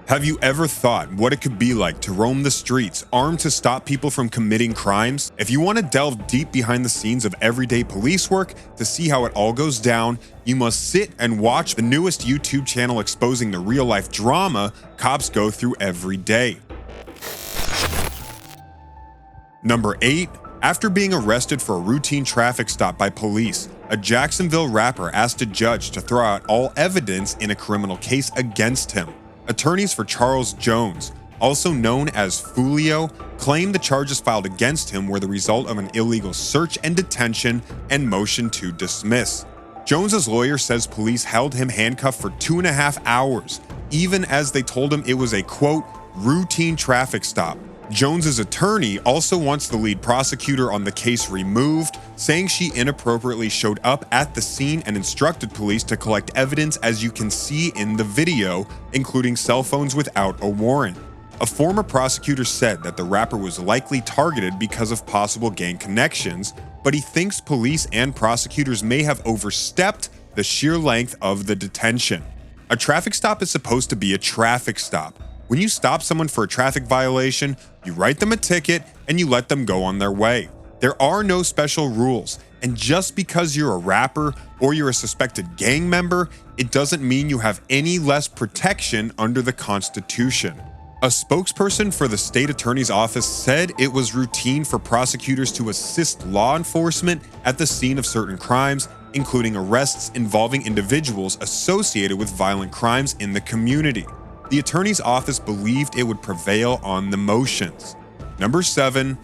Have you ever thought what it could be like to roam the streets armed to stop people from committing crimes? If you want to delve deep behind the scenes of everyday police work to see how it all goes down, you must sit and watch the newest YouTube channel exposing the real-life drama cops go through every day. Number 8. After being arrested for a routine traffic stop by police, a Jacksonville rapper asked a judge to throw out all evidence in a criminal case against him. Attorneys for Charles Jones, also known as Fulio, claimed the charges filed against him were the result of an illegal search and detention and motion to dismiss. Jones's lawyer says police held him handcuffed for 2.5 hours, even as they told him it was a, quote, routine traffic stop. Jones's attorney also wants the lead prosecutor on the case removed, saying she inappropriately showed up at the scene and instructed police to collect evidence, as you can see in the video, including cell phones without a warrant. A former prosecutor said that the rapper was likely targeted because of possible gang connections, but he thinks police and prosecutors may have overstepped the sheer length of the detention. A traffic stop is supposed to be a traffic stop. When you stop someone for a traffic violation, you write them a ticket and you let them go on their way. There are no special rules, and just because you're a rapper or you're a suspected gang member, it doesn't mean you have any less protection under the Constitution. A spokesperson for the state attorney's office said it was routine for prosecutors to assist law enforcement at the scene of certain crimes, including arrests involving individuals associated with violent crimes in the community. The attorney's office believed it would prevail on the motions. Number 7.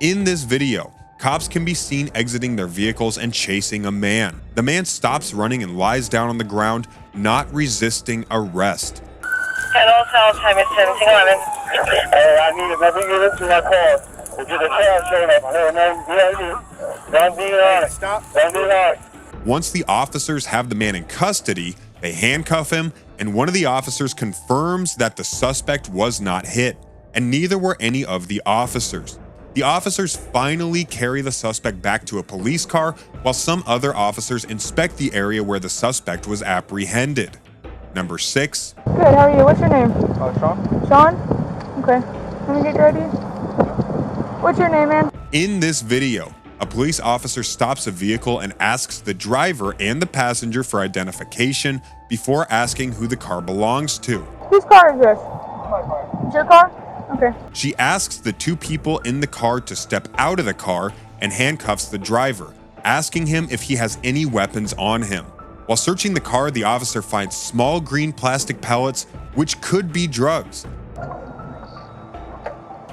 In this video, cops can be seen exiting their vehicles and chasing a man. The man stops running and lies down on the ground, not resisting arrest. Hello, cell time is 1711. Hey, I need nothing to listen to my call. It's just a trail showing up. Hey, man, don't be honest. Don't be honest. Once the officers have the man in custody, they handcuff him, and one of the officers confirms that the suspect was not hit, and neither were any of the officers. The officers finally carry the suspect back to a police car, while some other officers inspect the area where the suspect was apprehended. Number 6. Good, how are you? What's your name? Sean. Sean? Okay. Let me get your ID. What's your name, man? In this video, a police officer stops a vehicle and asks the driver and the passenger for identification before asking who the car belongs to. Whose car is this? It's your car? Okay. She asks the two people in the car to step out of the car and handcuffs the driver, asking him if he has any weapons on him. While searching the car, the officer finds small green plastic pellets, which could be drugs.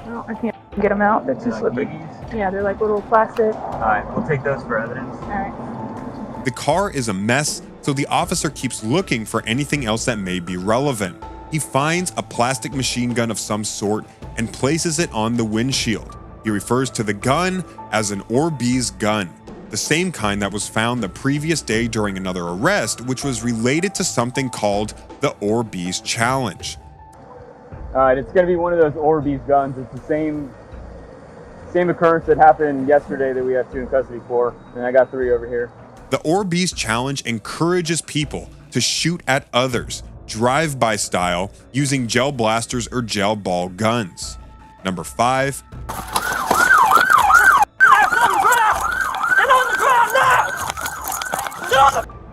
No, I can't get them out. They're too slippery. Yeah, they're like little plastic. Alright, we'll take those for evidence. Alright. The car is a mess, so the officer keeps looking for anything else that may be relevant. He finds a plastic machine gun of some sort and places it on the windshield. He refers to the gun as an Orbeez gun, the same kind that was found the previous day during another arrest, which was related to something called the Orbeez challenge. Alright, it's going to be one of those Orbeez guns. It's the same occurrence that happened yesterday that we have 2 in custody for, and I got 3 over here. The Orbeez challenge encourages people to shoot at others, drive-by style, using gel blasters or gel ball guns. Number 5.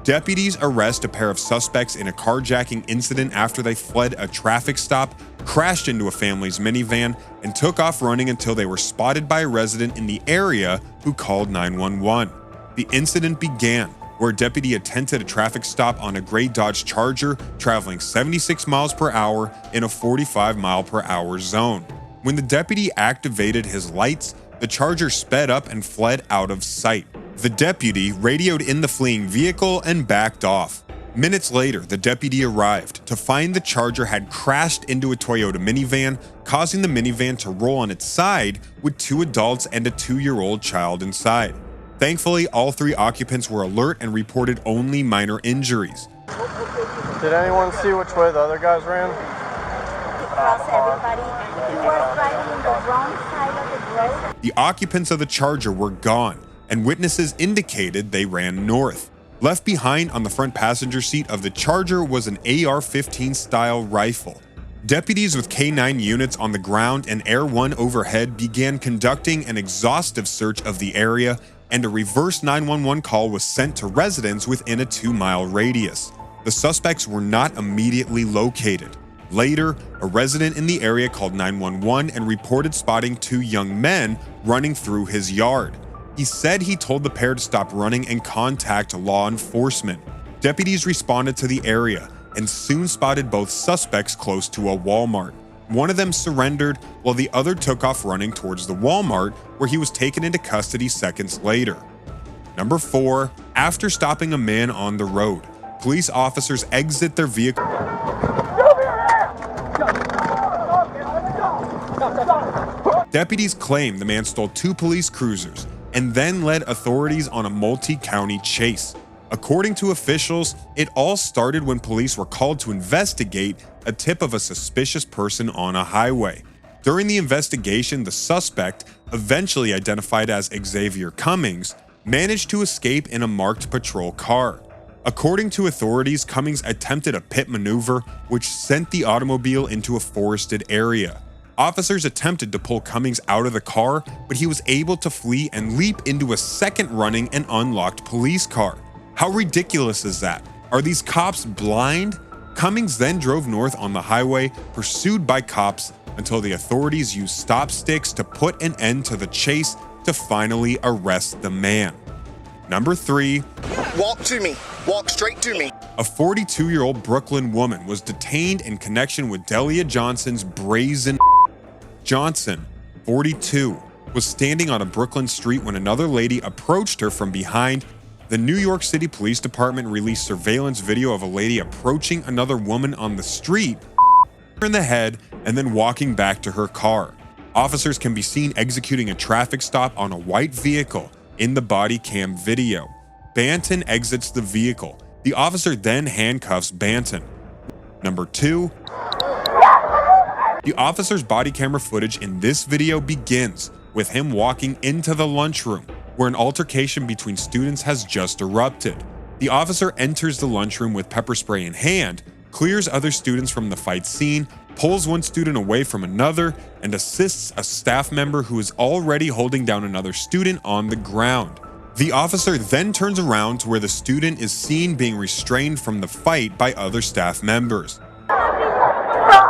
Deputies arrest a pair of suspects in a carjacking incident after they fled a traffic stop, crashed into a family's minivan, and took off running until they were spotted by a resident in the area who called 911. The incident began where a deputy attempted a traffic stop on a gray Dodge Charger traveling 76 miles per hour in a 45 mile per hour zone. When the deputy activated his lights, the Charger sped up and fled out of sight. The deputy radioed in the fleeing vehicle and backed off. Minutes later, the deputy arrived to find the Charger had crashed into a Toyota minivan, causing the minivan to roll on its side with 2 adults and a 2-year-old child inside. Thankfully, all 3 occupants were alert and reported only minor injuries. Did anyone see which way the other guys ran? Across everybody. He was driving the wrong side of the road. The occupants of the Charger were gone, and witnesses indicated they ran north. Left behind on the front passenger seat of the Charger was an AR-15 style rifle. Deputies with K-9 units on the ground and Air 1 overhead began conducting an exhaustive search of the area, and a reverse 911 call was sent to residents within a 2-mile radius. The suspects were not immediately located. Later, a resident in the area called 911 and reported spotting 2 young men running through his yard. He said he told the pair to stop running and contact law enforcement. Deputies responded to the area and soon spotted both suspects close to a Walmart. One of them surrendered while the other took off running towards the Walmart, where he was taken into custody seconds later. Number 4, after stopping a man on the road, police officers exit their vehicle. Deputies claim the man stole 2 police cruisers and then led authorities on a multi-county chase. According to officials, it all started when police were called to investigate a tip of a suspicious person on a highway. During the investigation, the suspect, eventually identified as Xavier Cummings, managed to escape in a marked patrol car. According to authorities, Cummings attempted a pit maneuver which sent the automobile into a forested area. Officers attempted to pull Cummings out of the car, but he was able to flee and leap into a second running and unlocked police car. How ridiculous is that? Are these cops blind? Cummings then drove north on the highway, pursued by cops, until the authorities used stop sticks to put an end to the chase to finally arrest the man. Number 3. Walk to me. Walk straight to me. A 42-year-old Brooklyn woman was detained in connection with Delia Johnson's brazen. Johnson, 42, was standing on a Brooklyn street when another lady approached her from behind. The New York City Police Department released surveillance video of a lady approaching another woman on the street, her in the head, and then walking back to her car. Officers can be seen executing a traffic stop on a white vehicle in the body cam video. Banton exits the vehicle. The officer then handcuffs Banton. Number 2. The officer's body camera footage in this video begins with him walking into the lunchroom, where an altercation between students has just erupted. The officer enters the lunchroom with pepper spray in hand, clears other students from the fight scene, pulls one student away from another, and assists a staff member who is already holding down another student on the ground. The officer then turns around to where the student is seen being restrained from the fight by other staff members.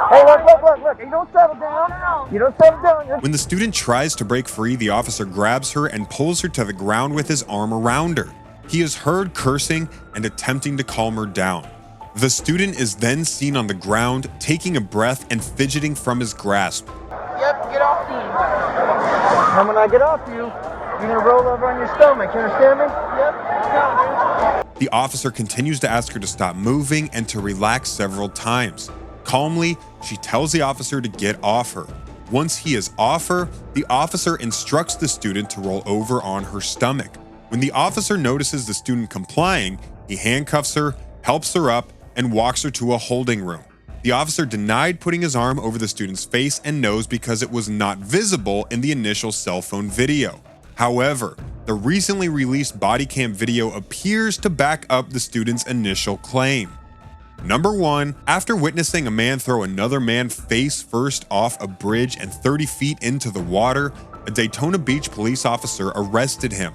Hey, look, you don't settle down. You don't settle down. When the student tries to break free, the officer grabs her and pulls her to the ground with his arm around her. He is heard cursing and attempting to calm her down. The student is then seen on the ground, taking a breath and fidgeting from his grasp. Yep, get off me. And when I get off you, you're gonna roll over on your stomach. You understand me? Yep. The officer continues to ask her to stop moving and to relax several times. Calmly, she tells the officer to get off her. Once he is off her, the officer instructs the student to roll over on her stomach. When the officer notices the student complying, he handcuffs her, helps her up, and walks her to a holding room. The officer denied putting his arm over the student's face and nose because it was not visible in the initial cell phone video. However, the recently released body cam video appears to back up the student's initial claim. Number 1, after witnessing a man throw another man face first off a bridge and 30 feet into the water, a Daytona Beach police officer arrested him.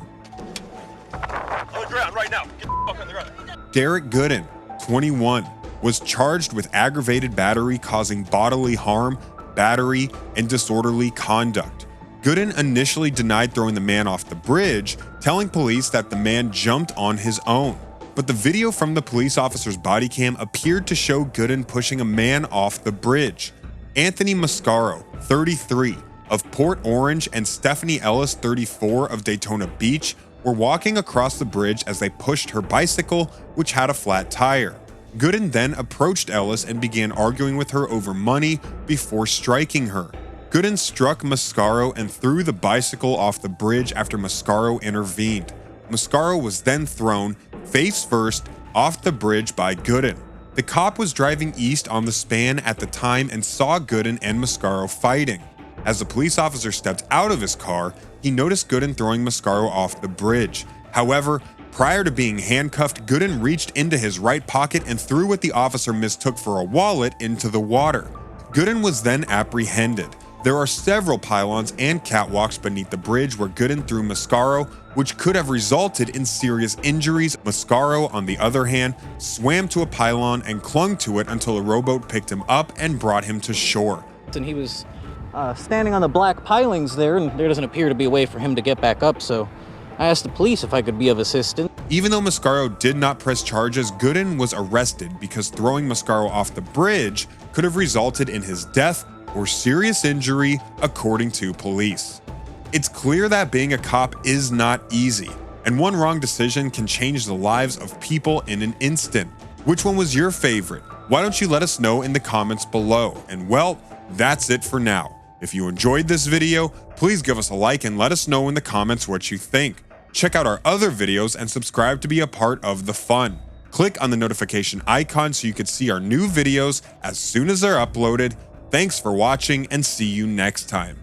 On the ground right now. Get the fuck on the ground. Derek Gooden, 21, was charged with aggravated battery causing bodily harm, battery, and disorderly conduct. Gooden initially denied throwing the man off the bridge, telling police that the man jumped on his own. But the video from the police officer's body cam appeared to show Gooden pushing a man off the bridge. Anthony Mascaro, 33, of Port Orange, and Stephanie Ellis, 34, of Daytona Beach, were walking across the bridge as they pushed her bicycle, which had a flat tire. Gooden then approached Ellis and began arguing with her over money before striking her. Gooden struck Mascaro and threw the bicycle off the bridge after Mascaro intervened. Mascaro was then thrown, face first, off the bridge by Gooden. The cop was driving east on the span at the time and saw Gooden and Mascaro fighting. As the police officer stepped out of his car, he noticed Gooden throwing Mascaro off the bridge. However, Prior to being handcuffed, Gooden reached into his right pocket and threw what the officer mistook for a wallet into the water. Gooden was then apprehended. There are several pylons and catwalks beneath the bridge where Gooden threw Mascaro, which could have resulted in serious injuries. Mascaro, on the other hand, swam to a pylon and clung to it until a rowboat picked him up and brought him to shore. And he was standing on the black pilings there, and there doesn't appear to be a way for him to get back up, so I asked the police if I could be of assistance. Even though Mascaro did not press charges, Gooden was arrested because throwing Mascaro off the bridge could have resulted in his death or serious injury, according to police. It's clear that being a cop is not easy, and one wrong decision can change the lives of people in an instant. Which one was your favorite? Why don't you let us know in the comments below? And well, that's it for now. If you enjoyed this video, please give us a like and let us know in the comments what you think. Check out our other videos and subscribe to be a part of the fun. Click on the notification icon so you can see our new videos as soon as they're uploaded. Thanks for watching and see you next time.